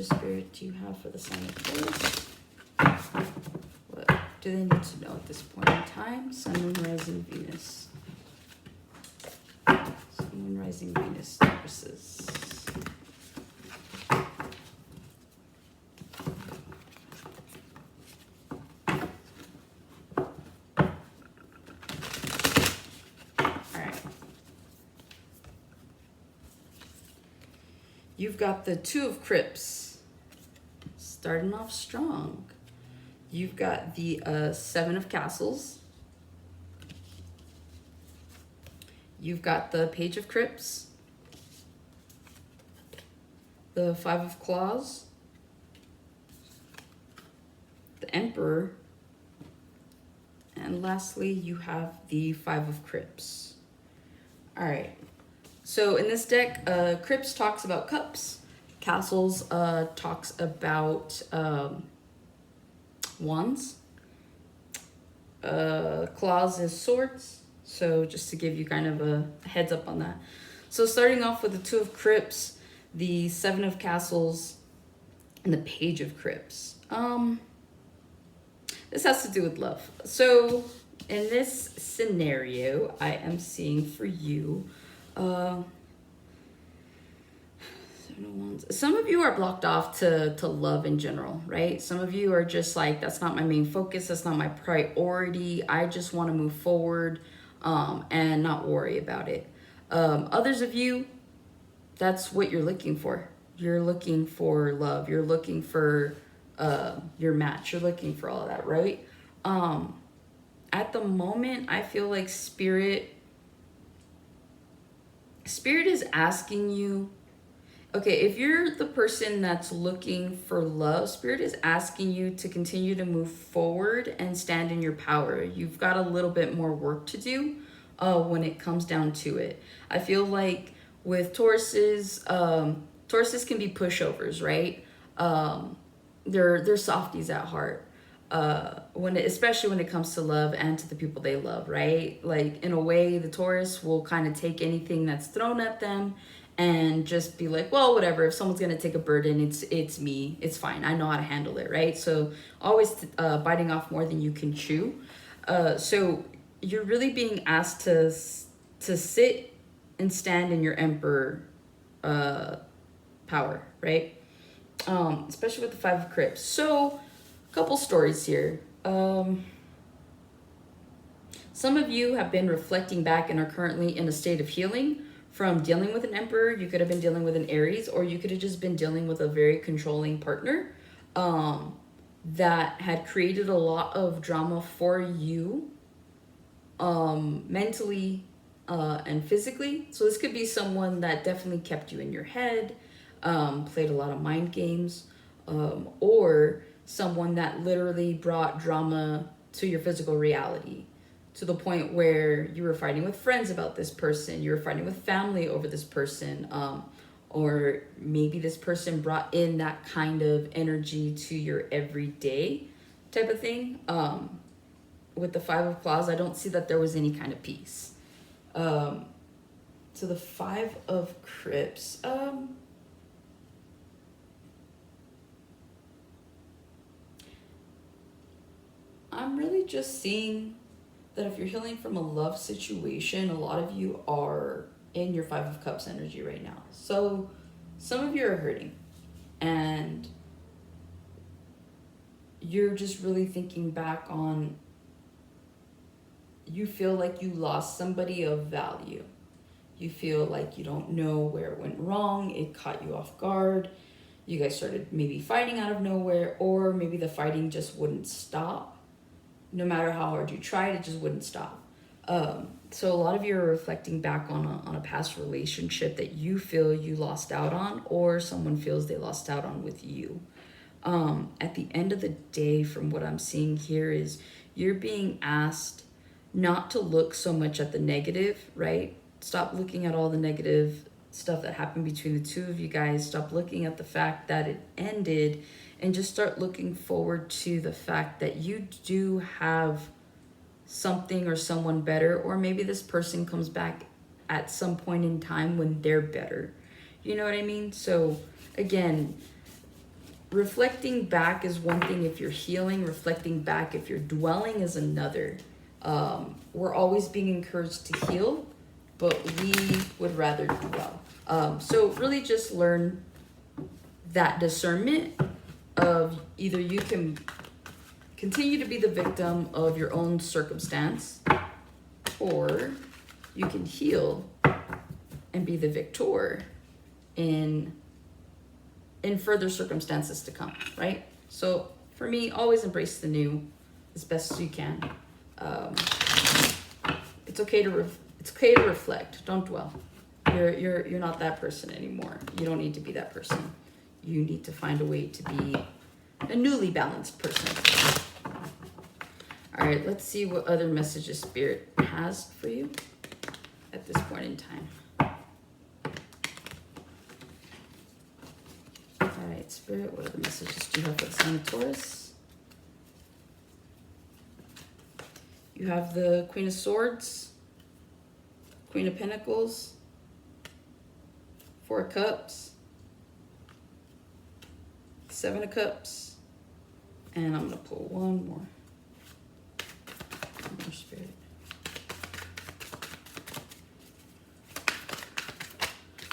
Spirit do you have for the sign of Taurus? What do they need to know at this point in time? Sun, Moon, Rising, Venus. Sun, Moon, Rising, Venus, Tauruses. You've got the Two of Crypts, starting off strong. You've got the Seven of Castles. You've got the Page of Crypts, the Five of Claws, the Emperor, and lastly, you have the Five of Crypts. All right. So in this deck, Crypts talks about cups. Castles talks about wands. Claws is swords. So just to give you kind of a heads up on that. So starting off with the Two of Crypts, the Seven of Castles, and the Page of Crypts. This has to do with love. So in this scenario, I am seeing for you, some of you are blocked off to love in general, right? Some of you are just like, that's not my main focus. That's not my priority. I just want to move forward and not worry about it. Others of you, that's what you're looking for. You're looking for love. You're looking for your match. You're looking for all of that, right? At the moment, I feel like Spirit is asking you, okay, if you're the person that's looking for love, Spirit is asking you to continue to move forward and stand in your power. You've got a little bit more work to do when it comes down to it. I feel like with Tauruses, Tauruses can be pushovers, right? They're softies at heart. Especially when it comes to love and to the people they love, right? Like in a way, the Taurus will kind of take anything that's thrown at them and just be like, well, whatever. If someone's gonna take a burden, it's me. It's fine. I know how to handle it, right? So always biting off more than you can chew. So you're really being asked to sit and stand in your Emperor power, right? Especially with the Five of Crypts. So a couple stories here. Some of you have been reflecting back and are currently in a state of healing from dealing with an Emperor. You could have been dealing with an Aries, or you could have just been dealing with a very controlling partner that had created a lot of drama for you mentally and physically. So this could be someone that definitely kept you in your head, played a lot of mind games, or someone that literally brought drama to your physical reality, to the point where you were fighting with friends about this person, you were fighting with family over this person, or maybe this person brought in that kind of energy to your everyday type of thing. With the Five of Claws, I don't see that there was any kind of peace. So the Five of Crypts, I'm really just seeing that if you're healing from a love situation, a lot of you are in your Five of Cups energy right now. So some of you are hurting and you're just really thinking back on, you feel like you lost somebody of value. You feel like you don't know where it went wrong. It caught you off guard. You guys started maybe fighting out of nowhere, or maybe the fighting just wouldn't stop. No matter how hard you tried, it just wouldn't stop. So a lot of you are reflecting back on a past relationship that you feel you lost out on, or someone feels they lost out on with you. At the end of the day, from what I'm seeing here, is you're being asked not to look so much at the negative, right? Stop looking at all the negative stuff that happened between the two of you guys. Stop looking at the fact that it ended, and just start looking forward to the fact that you do have something or someone better, or maybe this person comes back at some point in time when they're better. You know what I mean? So again, reflecting back is one thing if you're healing. Reflecting back if you're dwelling is another. We're always being encouraged to heal, but we would rather dwell. So really just learn that discernment of either you can continue to be the victim of your own circumstance, or you can heal and be the victor in further circumstances to come, right? So for me, always embrace the new as best as you can. It's okay to reflect. Don't dwell. You're not that person anymore. You don't need to be that person. You need to find a way to be a newly balanced person. All right, let's see what other messages Spirit has for you at this point in time. All right, Spirit, what other messages do you have for the sign of Taurus? You have the Queen of Swords, Queen of Pentacles, Four of Cups, Seven of Cups, and I'm going to pull one more. One more, Spirit.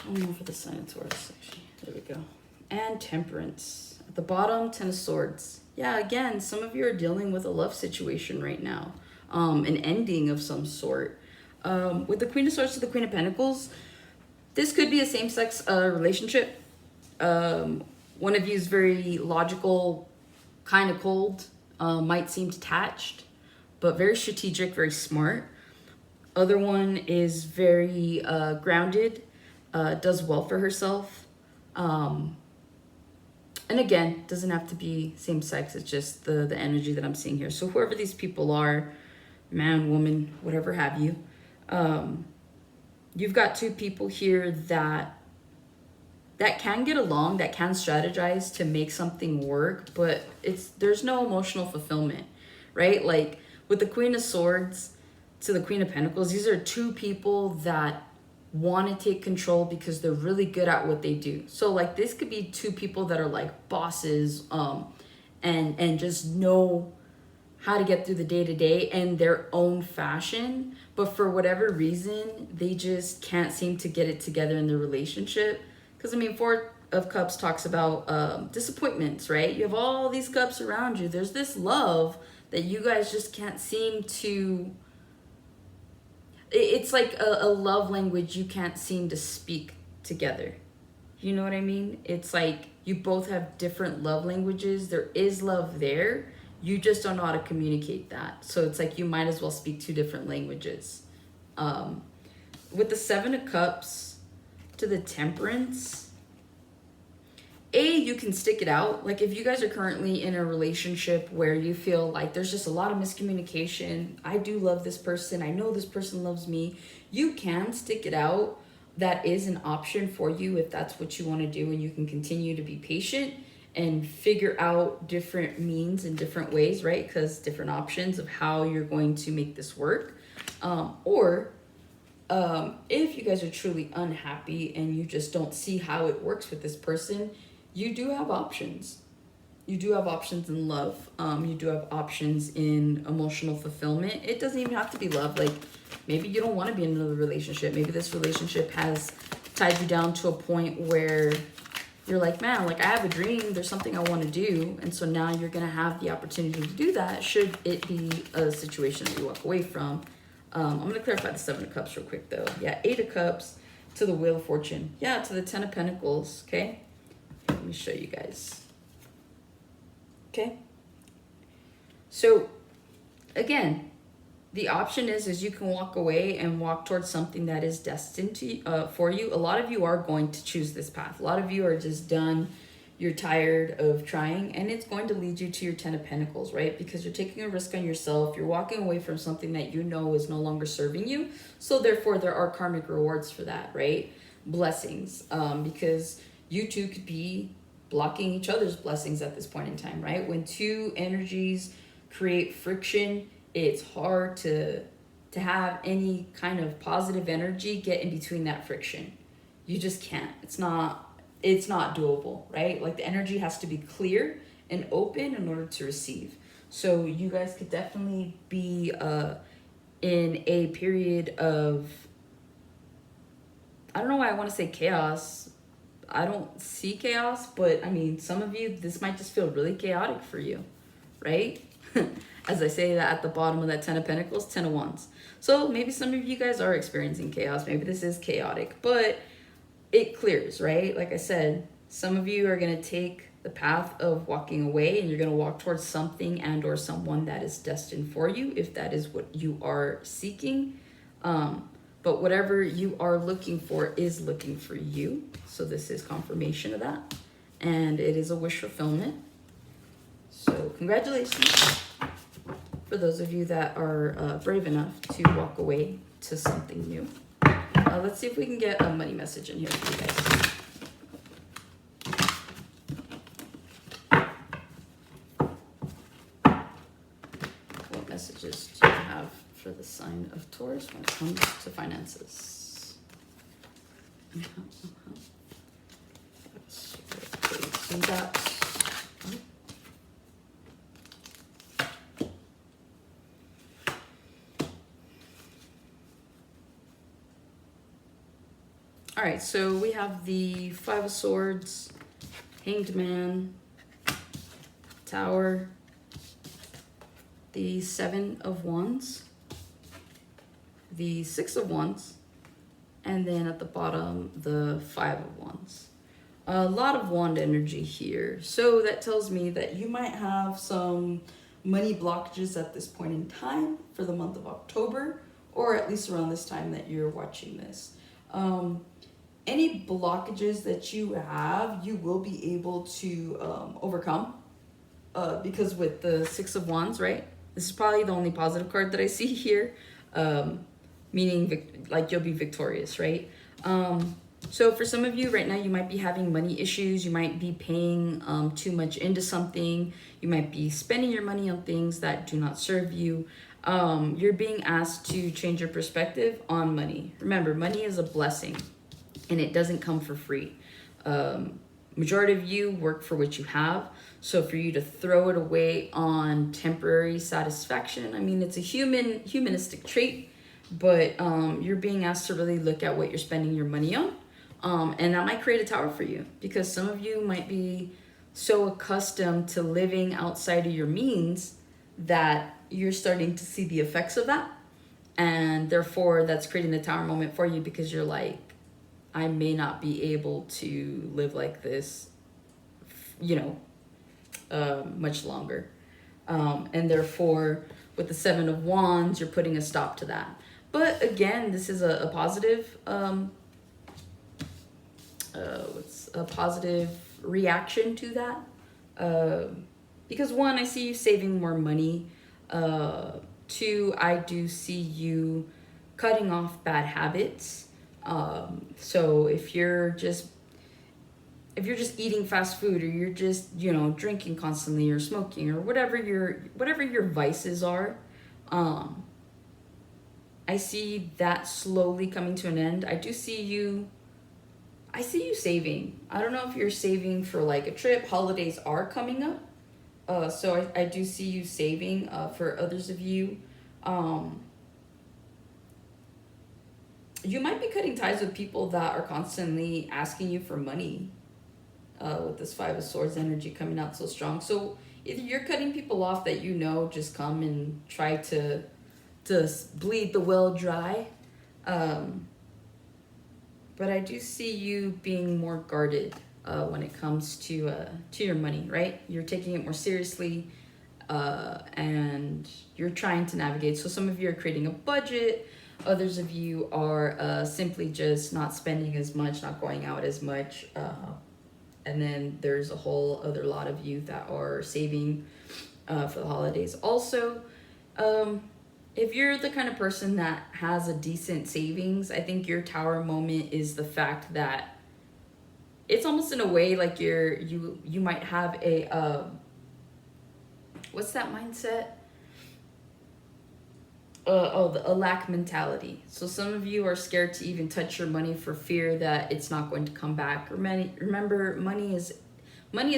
One more for the sign of Taurus, actually. There we go. And Temperance. At the bottom, Ten of Swords. Yeah, again, some of you are dealing with a love situation right now. An ending of some sort. With the Queen of Swords to the Queen of Pentacles, this could be a same-sex relationship. One of you is very logical, kind of cold, might seem detached, but very strategic, very smart. Other one is very grounded, does well for herself. And again, doesn't have to be same sex. It's just the energy that I'm seeing here. So whoever these people are, man, woman, whatever have you, you've got two people here that can get along, that can strategize to make something work, but there's no emotional fulfillment, right? Like with the Queen of Swords to the Queen of Pentacles, these are two people that want to take control because they're really good at what they do. So like this could be two people that are like bosses, and just know how to get through the day-to-day in their own fashion, but for whatever reason, they just can't seem to get it together in their relationship. Because, I mean, Four of Cups talks about disappointments, right? You have all these cups around you. There's this love that you guys just can't seem to... It's like a love language you can't seem to speak together. You know what I mean? It's like you both have different love languages. There is love there. You just don't know how to communicate that. So it's like you might as well speak two different languages. With the Seven of Cups to the Temperance, you can stick it out. Like if you guys are currently in a relationship where you feel like there's just a lot of miscommunication, I do love this person, I know this person loves me, you can stick it out. That is an option for you if that's what you want to do, and you can continue to be patient and figure out different means and different ways, right? Because different options of how you're going to make this work. Or if you guys are truly unhappy and you just don't see how it works with this person, you do have options. You do have options in love. You do have options in emotional fulfillment. It doesn't even have to be love. Like maybe you don't want to be in another relationship. Maybe this relationship has tied you down to a point where you're like, man, like I have a dream, there's something I want to do. And so now you're going to have the opportunity to do that should it be a situation that you walk away from. I'm going to clarify the Seven of Cups real quick though. Yeah, Eight of Cups to the Wheel of Fortune. Yeah, to the Ten of Pentacles, okay? Let me show you guys. Okay? So, again, the option is you can walk away and walk towards something that is destined to for you. A lot of you are going to choose this path. A lot of you are just done. You're tired of trying, and it's going to lead you to your Ten of Pentacles, right? Because you're taking a risk on yourself. You're walking away from something that you know is no longer serving you. So therefore, there are karmic rewards for that, right? Blessings, because you two could be blocking each other's blessings at this point in time, right? When two energies create friction, it's hard to have any kind of positive energy get in between that friction. You just can't. It's not it's not doable, right? Like the energy has to be clear and open in order to receive. So you guys could definitely be in a period of, I don't know why I want to say chaos. I don't see chaos, but I mean, some of you, this might just feel really chaotic for you, right? As I say that at the bottom of that 10 of Pentacles, 10 of Wands. So maybe some of you guys are experiencing chaos. Maybe this is chaotic, but it clears, right? Like I said, some of you are going to take the path of walking away, and you're going to walk towards something and or someone that is destined for you, if that is what you are seeking. But whatever you are looking for is looking for you. So this is confirmation of that. And it is a wish fulfillment. So congratulations for those of you that are brave enough to walk away to something new. Let's see if we can get a money message in here for you guys. What messages do you have for the sign of Taurus when it comes to finances? So we got, all right, so we have the Five of Swords, Hanged Man, Tower, the Seven of Wands, the Six of Wands, and then at the bottom, the Five of Wands. A lot of wand energy here. So that tells me that you might have some money blockages at this point in time for the month of October, or at least around this time that you're watching this. Any blockages that you have, you will be able to overcome, because with the Six of Wands, right? This is probably the only positive card that I see here, meaning like you'll be victorious, right? So for some of you right now, you might be having money issues. You might be paying too much into something. You might be spending your money on things that do not serve you. You're being asked to change your perspective on money. Remember, money is a blessing and it doesn't come for free. Majority of you work for what you have. So for you to throw it away on temporary satisfaction, I mean, it's a humanistic trait, but you're being asked to really look at what you're spending your money on. And that might create a tower for you, because some of you might be so accustomed to living outside of your means that you're starting to see the effects of that. And therefore, that's creating a tower moment for you, because you're like, I may not be able to live like this, much longer. And therefore, with the Seven of Wands, you're putting a stop to that. But again, this is a positive, what's a positive reaction to that. Because one, I see you saving more money. Two, I do see you cutting off bad habits. So if you're just eating fast food, or you're just, drinking constantly, or smoking, or whatever your vices are, I see that slowly coming to an end. I see you saving. I don't know if you're saving for like a trip. Holidays are coming up. So I do see you saving. For others of you, you might be cutting ties with people that are constantly asking you for money, with this Five of Swords energy coming out so strong. So either you're cutting people off that just come and try to bleed the well dry. But I do see you being more guarded when it comes to your money, right? You're taking it more seriously, and you're trying to navigate. So some of you are creating a budget. Others of you are simply just not spending as much, not going out as much. And then there's a whole other lot of you that are saving for the holidays. Also, if you're the kind of person that has a decent savings, I think your tower moment is the fact that it's almost in a way like you might have a what's that mindset? a lack mentality. So some of you are scared to even touch your money for fear that it's not going to come back. Remember, money is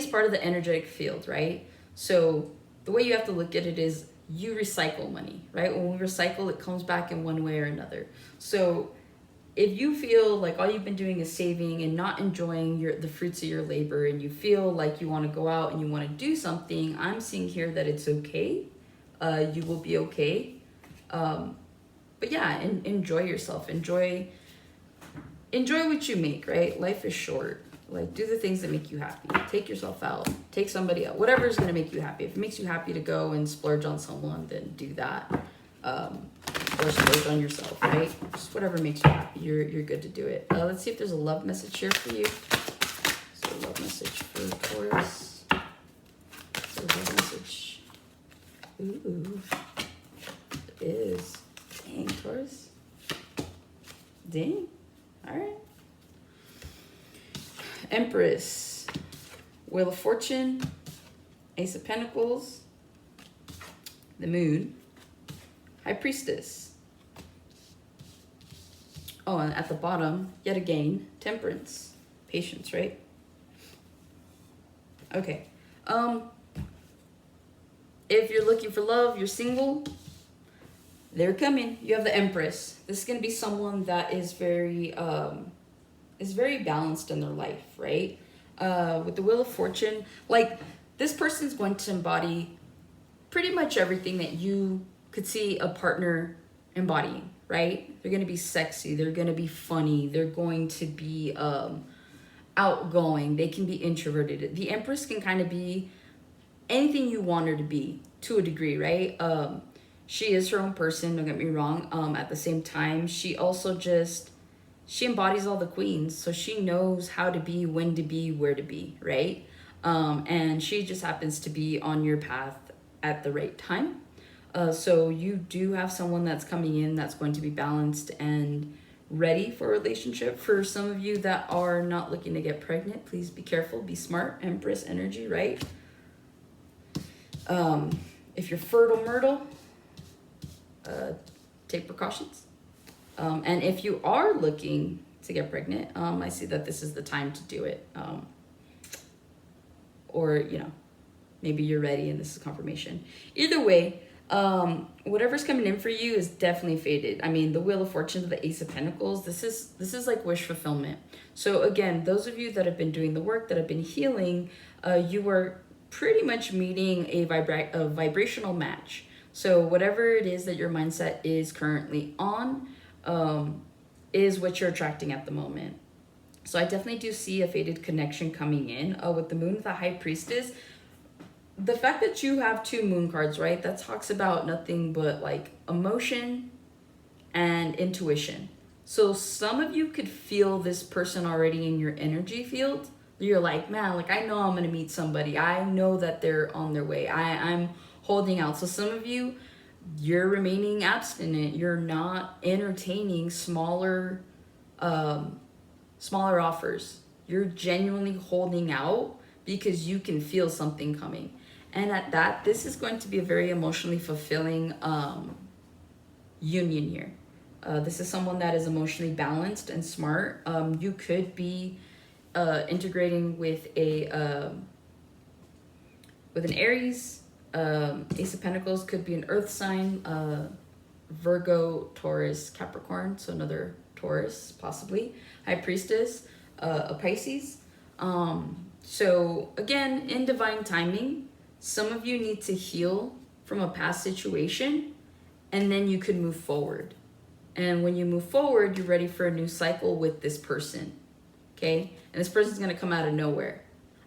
part of the energetic field, right? So the way you have to look at it is you recycle money, right? When we recycle, it comes back in one way or another. So if you feel like all you've been doing is saving and not enjoying the fruits of your labor, and you feel like you want to go out and you want to do something, I'm seeing here that it's okay. You will be okay. But yeah, enjoy yourself. Enjoy what you make, right? Life is short. Like, do the things that make you happy. Take yourself out. Take somebody out. Whatever is going to make you happy. If it makes you happy to go and splurge on someone, then do that. Or splurge on yourself, right? Just whatever makes you happy. You're good to do it. Let's see if there's a love message here for you. So a love message for Taurus. So love message. Ooh. It is. Dang, Taurus. Dang. All right. Empress, Wheel of Fortune, Ace of Pentacles, the Moon, High Priestess. Oh, and at the bottom, yet again, Temperance, Patience, right? Okay. If you're looking for love, you're single, they're coming. You have the Empress. This is going to be someone that is very balanced in their life, right? With the Wheel of Fortune, like, this person's going to embody pretty much everything that you could see a partner embodying, right? They're going to be sexy. They're going to be funny. They're going to be outgoing. They can be introverted. The Empress can kind of be anything you want her to be to a degree, right? She is her own person, don't get me wrong. At the same time, she also she embodies all the queens, so she knows how to be, when to be, where to be, right? And she just happens to be on your path at the right time. So you do have someone that's coming in that's going to be balanced and ready for a relationship. For some of you that are not looking to get pregnant, please be careful, be smart. Empress energy, right? If you're fertile myrtle, take precautions. And if you are looking to get pregnant, I see that this is the time to do it. Or, maybe you're ready and this is confirmation. Either way, whatever's coming in for you is definitely fated. I mean, the Wheel of Fortune, the Ace of Pentacles, this is like wish fulfillment. So again, those of you that have been doing the work, that have been healing, you are pretty much meeting a vibrational match. So whatever it is that your mindset is currently on, is what you're attracting at the moment. So I definitely do see a fated connection coming in. With the Moon, the High Priestess, the fact that you have 2 moon cards, right? That talks about nothing but like emotion and intuition. So some of you could feel this person already in your energy field. You're like, man, like, I know I'm going to meet somebody. I know that they're on their way. I'm holding out. So some of you, you're remaining abstinent. You're not entertaining smaller offers. You're genuinely holding out because you can feel something coming. And at that, this is going to be a very emotionally fulfilling union here. This is someone that is emotionally balanced and smart. You could be integrating with an Aries. Ace of Pentacles could be an earth sign, Virgo, Taurus, Capricorn, so another Taurus possibly. High Priestess, a Pisces. So again, in divine timing, some of you need to heal from a past situation, and then you could move forward. And when you move forward, you're ready for a new cycle with this person, okay? And this person's gonna come out of nowhere.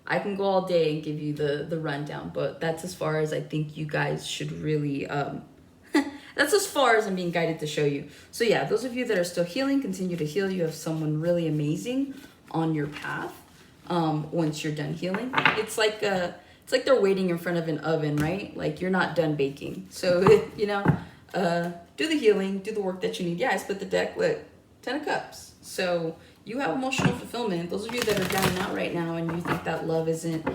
I can go all day and give you the rundown, but that's as far as I think you guys should really, that's as far as I'm being guided to show you. So yeah, those of you that are still healing, continue to heal. You have someone really amazing on your path. Once you're done healing, it's like they're waiting in front of an oven, right? Like, you're not done baking. So, do the healing, do the work that you need. Yeah, I split the deck with 10 of Cups. So you have emotional fulfillment. Those of you that are down and out right now and you think that love isn't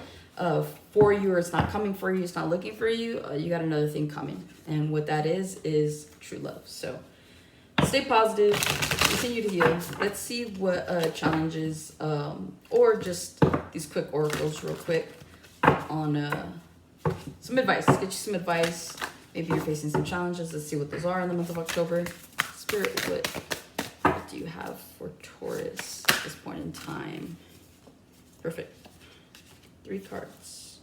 for you, or it's not coming for you, it's not looking for you, you got another thing coming. And what that is true love. So stay positive, continue to heal. Let's see what challenges, or just these quick oracles real quick on some advice. Get you some advice. Maybe you're facing some challenges. Let's see what those are in the month of October. Spirit, what do you have for Taurus at this point in time? Perfect. 3 cards.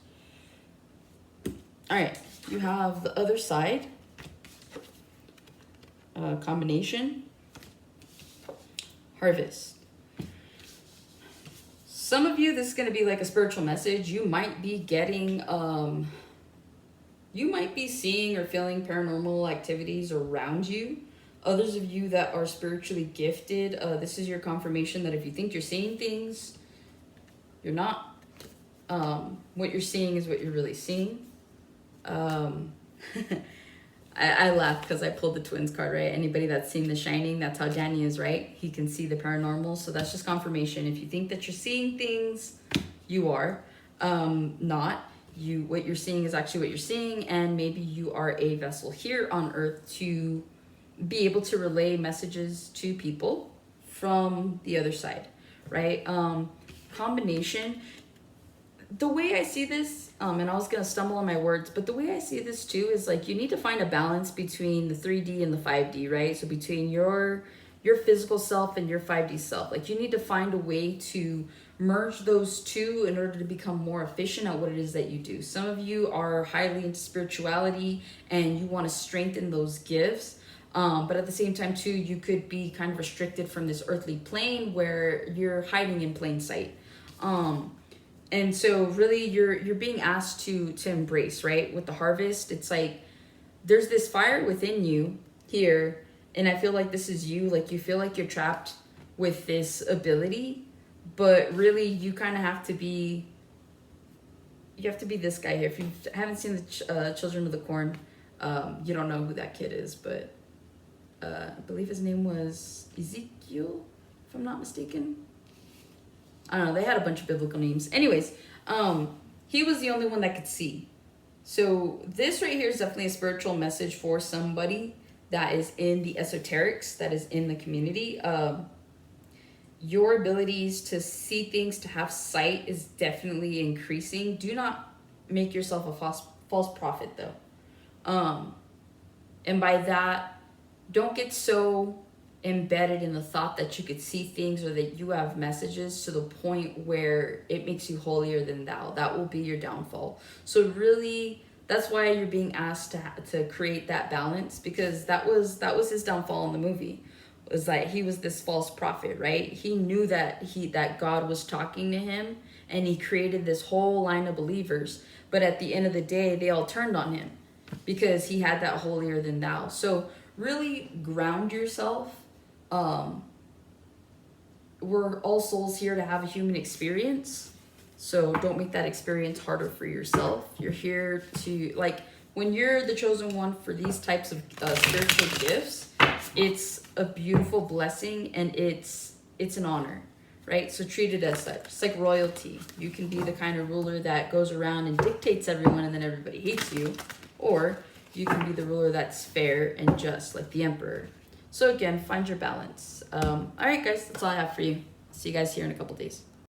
All right, you have the other side. Combination. Harvest. Some of you, this is going to be like a spiritual message. You might be getting, you might be seeing or feeling paranormal activities around you. Others of you that are spiritually gifted, this is your confirmation that if you think you're seeing things, you're not. What you're seeing is what you're really seeing. I laugh because I pulled the twins card, right? Anybody that's seen The Shining, that's how Danny is, right? He can see the paranormal. So that's just confirmation. If you think that you're seeing things, you are not. What you're seeing is actually what you're seeing. And maybe you are a vessel here on earth to be able to relay messages to people from the other side, right? Combination. The way I see this, and I was going to stumble on my words, but the way I see this too is like you need to find a balance between the 3D and the 5D, right? So between your physical self and your 5D self. Like you need to find a way to merge those two in order to become more efficient at what it is that you do. Some of you are highly into spirituality and you want to strengthen those gifts. But at the same time too, you could be kind of restricted from this earthly plane where you're hiding in plain sight. And so really you're being asked to embrace, right? With the harvest, it's like there's this fire within you here. And I feel like this is you, like you feel like you're trapped with this ability, but really you kind of have to be, this guy here. If you haven't seen the Children of the Corn, you don't know who that kid is, but I believe his name was Ezekiel, if I'm not mistaken. I don't know, they had a bunch of biblical names. Anyways, he was the only one that could see. So this right here is definitely a spiritual message for somebody that is in the esoterics, that is in the community. Your abilities to see things, to have sight is definitely increasing. Do not make yourself a false prophet though. And by that, don't get so embedded in the thought that you could see things or that you have messages to the point where it makes you holier than thou. That will be your downfall. So really, that's why you're being asked to create that balance, because that was his downfall in the movie, was that he was this false prophet, right? He knew that God was talking to him, and he created this whole line of believers. But at the end of the day, they all turned on him because he had that holier than thou. So really ground yourself. We're all souls here to have a human experience. So don't make that experience harder for yourself. You're here to, like, when you're the chosen one for these types of spiritual gifts, it's a beautiful blessing and it's an honor, right? So treat it as such. It's like royalty. You can be the kind of ruler that goes around and dictates everyone and then everybody hates you. Or you can be the ruler that's fair and just, like the emperor. So again, find your balance. All right, guys, that's all I have for you. See you guys here in a couple days.